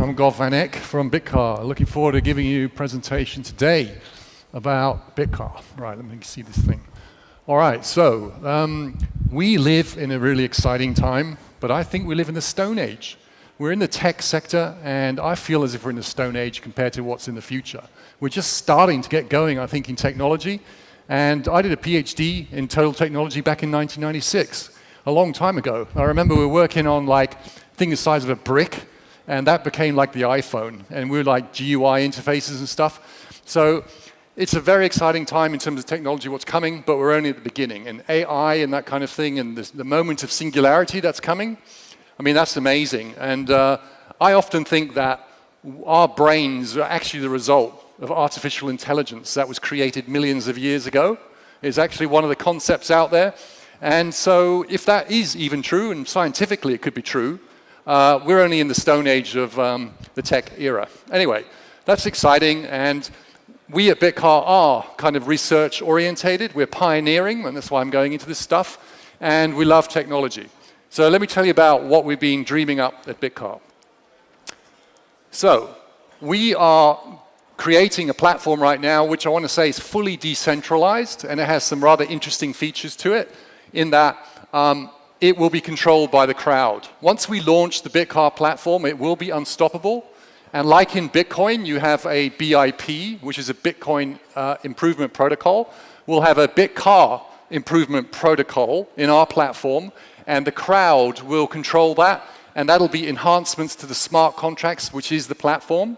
I'm Golf Van Eck from BitCar. Looking forward to giving you a presentation today about BitCar. Right, let me see this thing. All right, so we live in a really exciting time, but I think we live in the Stone Age. We're in the tech sector, and I feel as if we're in the Stone Age compared to what's in the future. We're just starting to get going, I think, in technology. And I did a PhD in total technology back in 1996, a long time ago. I remember we were working on like a thing the size of a brick, and that became like the iPhone. And we were like GUI interfaces and stuff. So it's a very exciting time in terms of technology, what's coming, but we're only at the beginning. And AI and that kind of thing, and the moment of singularity that's coming, I mean, that's amazing. And I often think that our brains are actually the result of artificial intelligence that was created millions of years ago. It's actually one of the concepts out there. And so if that is even true, and scientifically it could be true, we're only in the Stone Age of the tech era. Anyway, that's exciting, and we at BitCar are kind of research orientated. We're pioneering, and that's why I'm going into this stuff, and we love technology. So let me tell you about what we've been dreaming up at BitCar. So we are creating a platform right now which I want to say is fully decentralized, and it has some rather interesting features to it in that it will be controlled by the crowd. Once we launch the BitCar platform, it will be unstoppable. And like in Bitcoin, you have a BIP, which is a Bitcoin improvement protocol. We'll have a BitCar improvement protocol in our platform, and the crowd will control that, and that'll be enhancements to the smart contracts, which is the platform.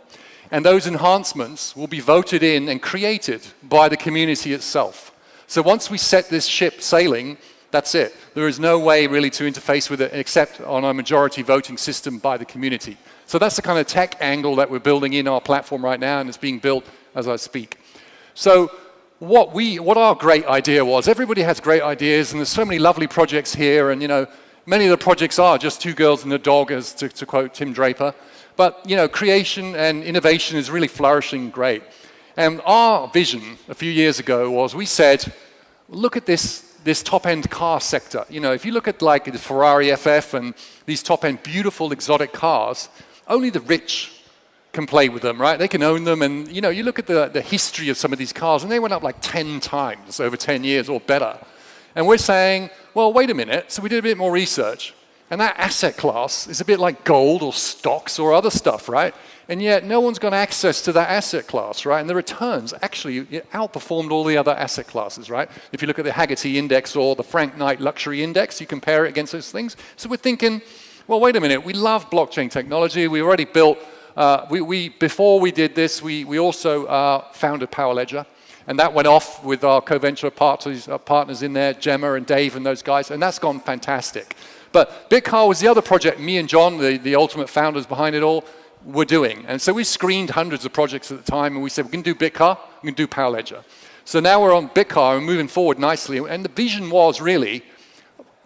And those enhancements will be voted in and created by the community itself. So once we set this ship sailing, that's it. There is no way really to interface with it except on a majority voting system by the community. So that's the kind of tech angle that we're building in our platform right now, and it's being built as I speak. So what our great idea was, everybody has great ideas, and there's so many lovely projects here, and you know, many of the projects are just two girls and a dog, as to quote Tim Draper. But you know, creation and innovation is really flourishing great. And our vision a few years ago was, we said, look at this top-end car sector. You know, if you look at like the Ferrari FF and these top-end beautiful exotic cars, only the rich can play with them, right? They can own them, and you know, you look at the history of some of these cars, and they went up like 10 times over 10 years or better. And we're saying, well, wait a minute. So we did a bit more research. And that asset class is a bit like gold or stocks or other stuff, right? And yet no one's got access to that asset class, right? And the returns actually outperformed all the other asset classes, right? If you look at the Haggerty Index or the Frank Knight Luxury Index, you compare it against those things. So we're thinking, well, wait a minute. We love blockchain technology. We already built, before we did this, we also founded Power Ledger. And that went off with our co-venture partners in there, Gemma and Dave and those guys, and that's gone fantastic. But BitCar was the other project me and John, the ultimate founders behind it all, were doing. And so we screened hundreds of projects at the time, and we said, we can do BitCar, we can do Power Ledger. So now we're on BitCar and moving forward nicely. And the vision was really,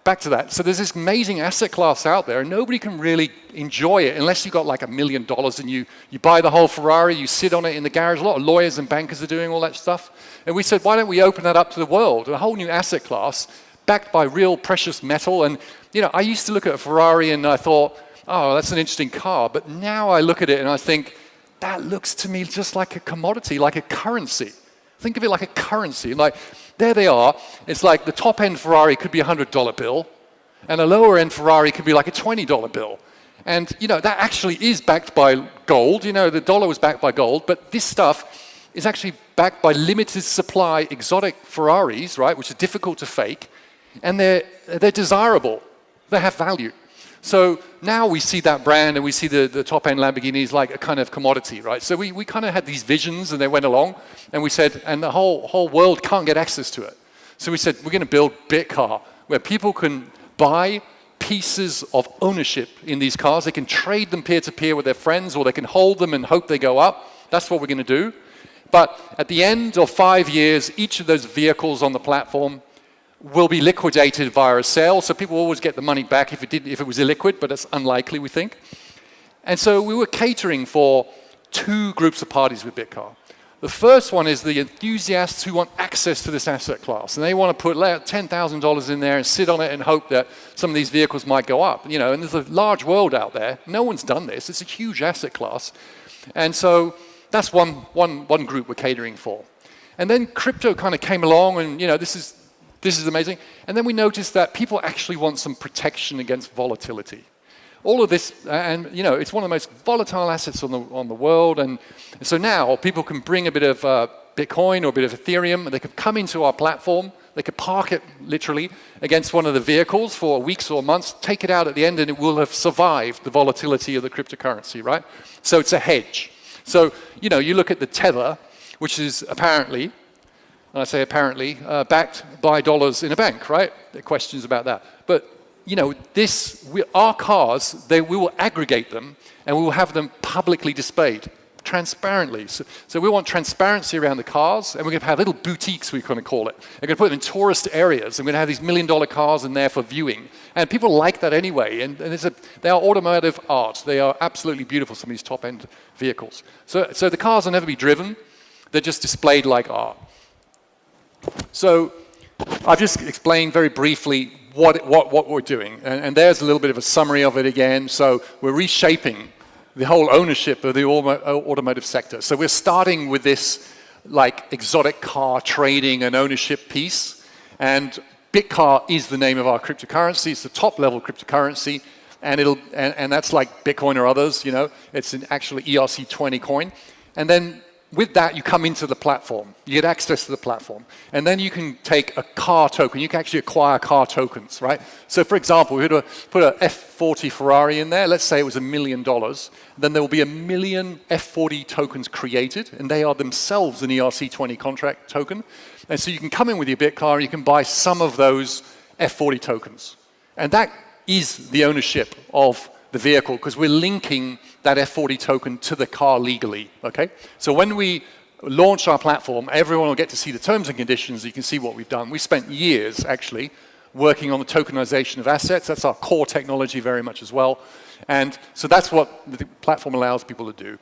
back to that, so there's this amazing asset class out there, and nobody can really enjoy it unless you got like $1 million and you buy the whole Ferrari, you sit on it in the garage. A lot of lawyers and bankers are doing all that stuff. And we said, why don't we open that up to the world, a whole new asset class, backed by real precious metal. And you know, I used to look at a Ferrari and I thought, oh, that's an interesting car. But now I look at it and I think, that looks to me just like a commodity, like a currency. Think of it like a currency. Like, there they are. It's like the top-end Ferrari could be a $100 bill, and a lower-end Ferrari could be like a $20 bill. And you know, that actually is backed by gold. You know, the dollar was backed by gold, but this stuff is actually backed by limited supply exotic Ferraris, right, which are difficult to fake. And they're desirable. They have value. So now we see that brand, and we see the top-end Lamborghinis like a kind of commodity, right? So we kind of had these visions, and they went along, and we said, and the whole world can't get access to it. So we said, we're going to build BitCar, where people can buy pieces of ownership in these cars. They can trade them peer-to-peer with their friends, or they can hold them and hope they go up. That's what we're going to do. But at the end of 5 years, each of those vehicles on the platform will be liquidated via a sale, so people always get the money back if it was illiquid, but it's unlikely, we think. And so we were catering for two groups of parties with BitCar. The first one is the enthusiasts who want access to this asset class, and they want to put $10,000 in there and sit on it and hope that some of these vehicles might go up. You know, and there's a large world out there. No one's done this. It's a huge asset class, and so that's one group we're catering for. And then crypto kind of came along, and you know, this is amazing. And then we noticed that people actually want some protection against volatility. All of this, and you know, it's one of the most volatile assets on the world, and so now people can bring a bit of Bitcoin or a bit of Ethereum, and they could come into our platform, they could park it literally against one of the vehicles for weeks or months, take it out at the end, and it will have survived the volatility of the cryptocurrency, right? So it's a hedge. So, you know, you look at the Tether, which is apparently, and I say apparently, backed by dollars in a bank, right? There are questions about that. But you know, our cars, we will aggregate them and we will have them publicly displayed, transparently. So we want transparency around the cars, and we're going to have little boutiques, we're going to call it. We're going to put them in tourist areas, and we're going to have these $1 million cars in there for viewing. And people like that anyway, and they are automotive art. They are absolutely beautiful, some of these top-end vehicles. So the cars will never be driven. They're just displayed like art. So I've just explained very briefly what we're doing. And there's a little bit of a summary of it again. So we're reshaping the whole ownership of the automotive sector. So we're starting with this like exotic car trading and ownership piece. And BitCar is the name of our cryptocurrency. It's the top level cryptocurrency. And that's like Bitcoin or others, you know. It's an actually ERC20 coin. And then with that, you come into the platform. You get access to the platform. And then you can take a car token. You can actually acquire car tokens, right? So for example, we were to put an F40 Ferrari in there. Let's say it was $1 million. Then there will be 1 million F40 tokens created, and they are themselves an ERC20 contract token. And so you can come in with your BitCar, and you can buy some of those F40 tokens. And that is the ownership of the vehicle, because we're linking that F40 token to the car legally, okay? So when we launch our platform, everyone will get to see the terms and conditions. You can see what we've done. We spent years, actually, working on the tokenization of assets. That's our core technology very much as well. And so that's what the platform allows people to do.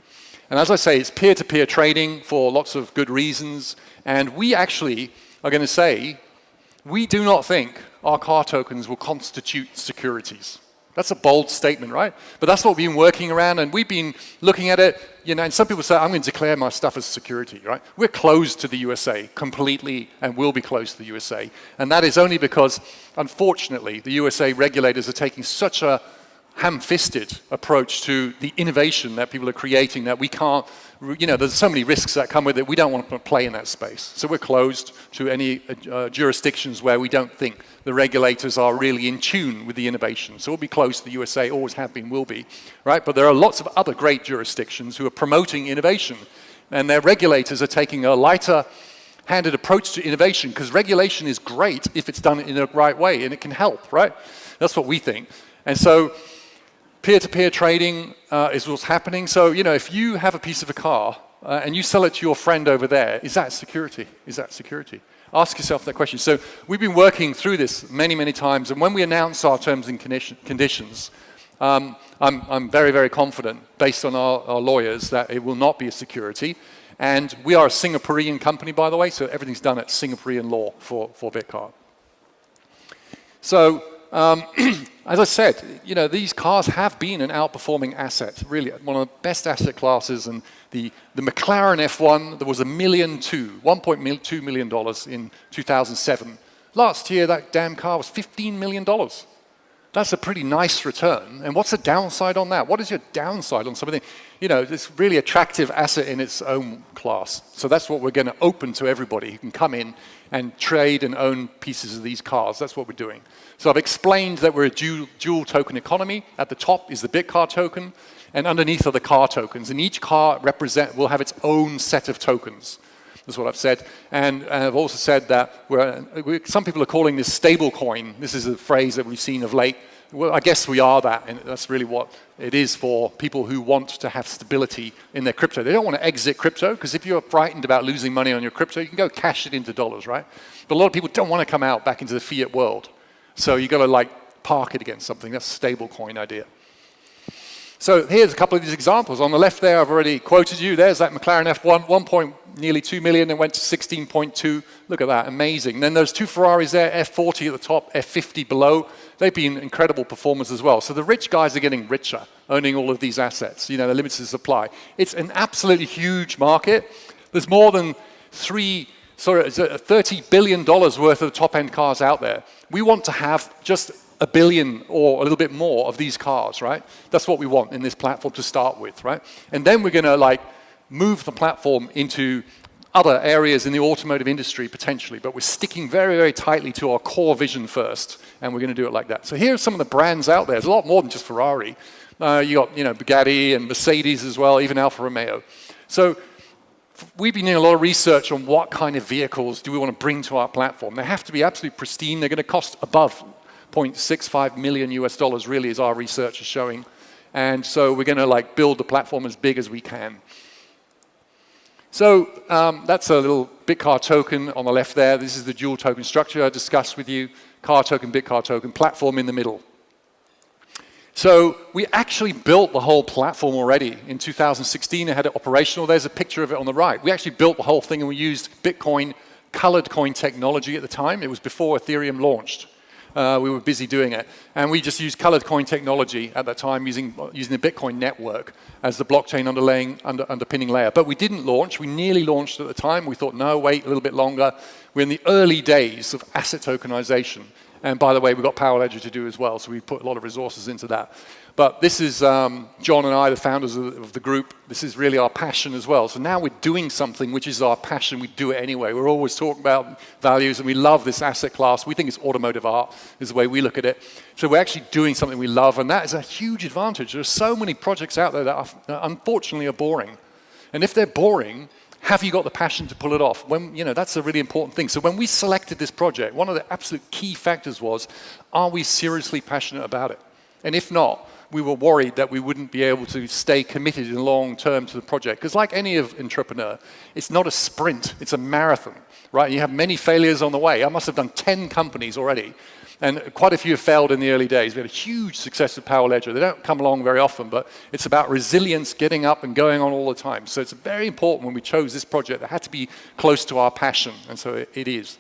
And as I say, it's peer-to-peer trading for lots of good reasons. And we actually are going to say, we do not think our car tokens will constitute securities. That's a bold statement, right? But that's what we've been working around, and we've been looking at it, you know, and some people say, I'm going to declare my stuff as security, right? We're closed to the USA completely, and will be closed to the USA. And that is only because, unfortunately, the USA regulators are taking such a ham-fisted approach to the innovation that people are creating that we can't, you know, there's so many risks that come with it. We don't want to play in that space. So we're closed to any jurisdictions where we don't think the regulators are really in tune with the innovation. So we'll be close to the USA, always have been, will be, right? But there are lots of other great jurisdictions who are promoting innovation, and their regulators are taking a lighter-handed approach to innovation, because regulation is great if it's done in the right way, and it can help, right? That's what we think. And so peer-to-peer trading is what's happening. So, you know, if you have a piece of a car and you sell it to your friend over there, is that security? Is that security? Ask yourself that question. So we've been working through this many, many times, and when we announce our terms and conditions, I'm very, very confident, based on our lawyers, that it will not be a security. And we are a Singaporean company, by the way, so everything's done at Singaporean law for BitCar. So, as I said, you know, these cars have been an outperforming asset, really one of the best asset classes. And the McLaren F1, there was $1.2 million in 2007. Last year, that damn car was $15 million. That's a pretty nice return. And what's the downside on that? What is your downside on something? You know, it's really attractive asset in its own class. So that's what we're going to open to everybody who can come in and trade and own pieces of these cars. That's what we're doing. So I've explained that we're a dual token economy. At the top is the BitCar token, and underneath are the car tokens. And each car will have its own set of tokens. That's what I've said. And I've also said that some people are calling this stable coin. This is a phrase that we've seen of late. Well, I guess we are that, and that's really what it is for people who want to have stability in their crypto. They don't want to exit crypto, because if you're frightened about losing money on your crypto, you can go cash it into dollars, right? But a lot of people don't want to come out back into the fiat world. So you've got to like park it against something. That's a stable coin idea. So here's a couple of these examples. On the left there, I've already quoted you. There's that McLaren F1, nearly 2 million, and went to 16.2. Look at that, amazing. And then there's two Ferraris there, F40 at the top, F50 below. They've been incredible performers as well. So the rich guys are getting richer, owning all of these assets. You know, the limited supply. It's an absolutely huge market. There's more than $30 billion worth of top-end cars out there. We want to have just a billion or a little bit more of these cars, right? That's what we want in this platform to start with, right? And then we're going to like move the platform into other areas in the automotive industry potentially, but we're sticking very, very tightly to our core vision first, and we're going to do it like that. So here are some of the brands out there. There's a lot more than just Ferrari. You got, you know, Bugatti and Mercedes as well, even Alfa Romeo. So we've been doing a lot of research on what kind of vehicles do we want to bring to our platform. They have to be absolutely pristine. They're going to cost above $0.65 million US really, as our research is showing. And so we're going to like build the platform as big as we can. So that's a little BitCar token on the left there. This is the dual token structure I discussed with you. Car token, BitCar token, platform in the middle. So we actually built the whole platform already. In 2016, I had it operational. There's a picture of it on the right. We actually built the whole thing, and we used Bitcoin colored coin technology at the time. It was before Ethereum launched. We were busy doing it. And we just used colored coin technology at that time using the Bitcoin network as the blockchain underpinning layer. But we didn't launch. We nearly launched at the time. We thought, no, wait a little bit longer. We're in the early days of asset tokenization. And by the way, we've got Power Ledger to do as well, so we put a lot of resources into that. But this is John and I, the founders of the group. This is really our passion as well. So now we're doing something which is our passion. We do it anyway. We're always talking about values, and we love this asset class. We think it's automotive art, is the way we look at it. So we're actually doing something we love, and that is a huge advantage. There are so many projects out there that unfortunately are boring. And if they're boring, have you got the passion to pull it off? That's a really important thing. So when we selected this project, one of the absolute key factors was, are we seriously passionate about it? And if not, we were worried that we wouldn't be able to stay committed in the long term to the project. Because like any entrepreneur, it's not a sprint, it's a marathon, right? You have many failures on the way. I must have done 10 companies already, and quite a few have failed in the early days. We had a huge success with Power Ledger. They don't come along very often, but it's about resilience, getting up and going on all the time. So it's very important when we chose this project, it had to be close to our passion, and so it is.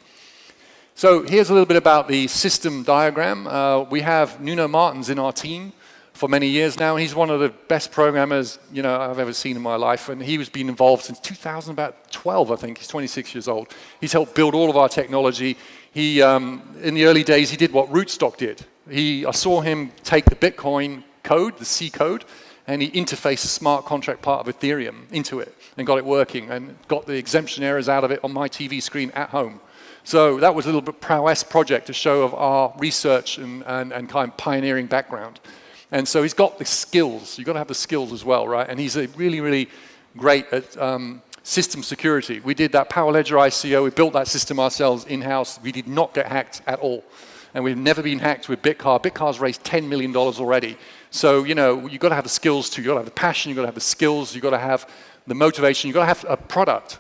So here's a little bit about the system diagram. We have Nuno Martins in our team for many years now. He's one of the best programmers I've ever seen in my life, and he's been involved since 2012, I think. He's 26 years old. He's helped build all of our technology. He, in the early days, he did what Rootstock did. I saw him take the Bitcoin code, the C code, and he interfaced the smart contract part of Ethereum into it and got it working and got the exemption errors out of it on my TV screen at home. So that was a little bit prowess project to show of our research and kind of pioneering background. And so he's got the skills. You've got to have the skills as well, right? And he's really, really great at system security. We did that Power Ledger ICO. We built that system ourselves in-house. We did not get hacked at all. And we've never been hacked with BitCar. BitCar's raised $10 million already. So, you've got to have the skills too. You've got to have the passion. You've got to have the skills. You've got to have the motivation. You've got to have a product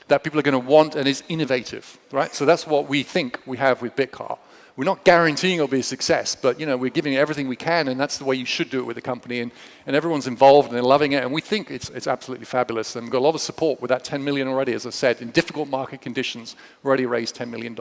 that people are going to want and is innovative, right? So that's what we think we have with BitCar. We're not guaranteeing it'll be a success, but we're giving it everything we can, and that's the way you should do it with the company. And everyone's involved and they're loving it, and we think it's absolutely fabulous. And we've got a lot of support with that 10 million already, as I said, in difficult market conditions. We already raised $10 million.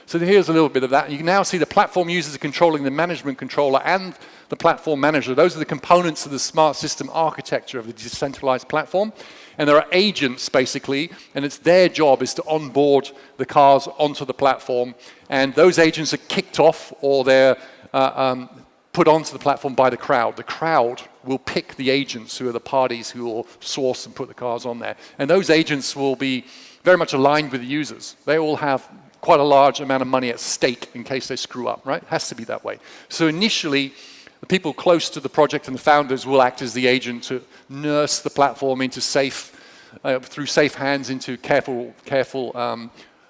So here's a little bit of that. You can now see the platform users are controlling the management controller and the platform manager. Those are the components of the smart system architecture of the decentralized platform. And there are agents, basically, and it's their job is to onboard the cars onto the platform. And those agents are kicked off, or they're put onto the platform by the crowd. The crowd will pick the agents who are the parties who will source and put the cars on there. And those agents will be very much aligned with the users. They all have quite a large amount of money at stake in case they screw up, right? It has to be that way. So initially, the people close to the project and the founders will act as the agent to nurse the platform into through safe hands into careful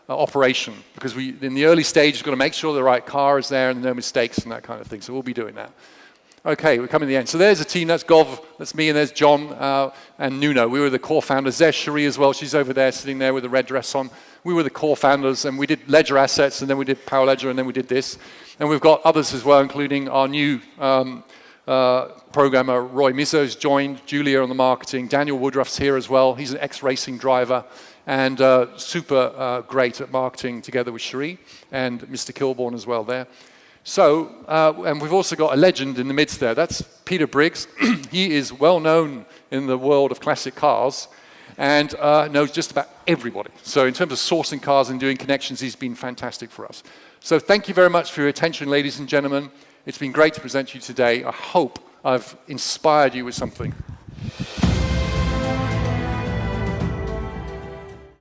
operation. Because in the early stage, we've got to make sure the right car is there and no mistakes and that kind of thing. So we'll be doing that. Okay, we're coming to the end. So there's a team. That's Gov, that's me, and there's John and Nuno. We were the core founders. There's Cherie as well. She's over there sitting there with the red dress on. We were the core founders, and we did Ledger Assets, and then we did Power Ledger, and then we did this. And we've got others as well, including our new programmer Roy Mizzo's joined, Julia on the marketing, Daniel Woodruff's here as well. He's an ex-racing driver and super great at marketing together with Cherie and Mr. Kilbourne as well there. So, and we've also got a legend in the midst there. That's Peter Briggs. He is well known in the world of classic cars and knows just about everybody. So in terms of sourcing cars and doing connections, he's been fantastic for us. So thank you very much for your attention, ladies and gentlemen. It's been great to present to you today. I hope I've inspired you with something.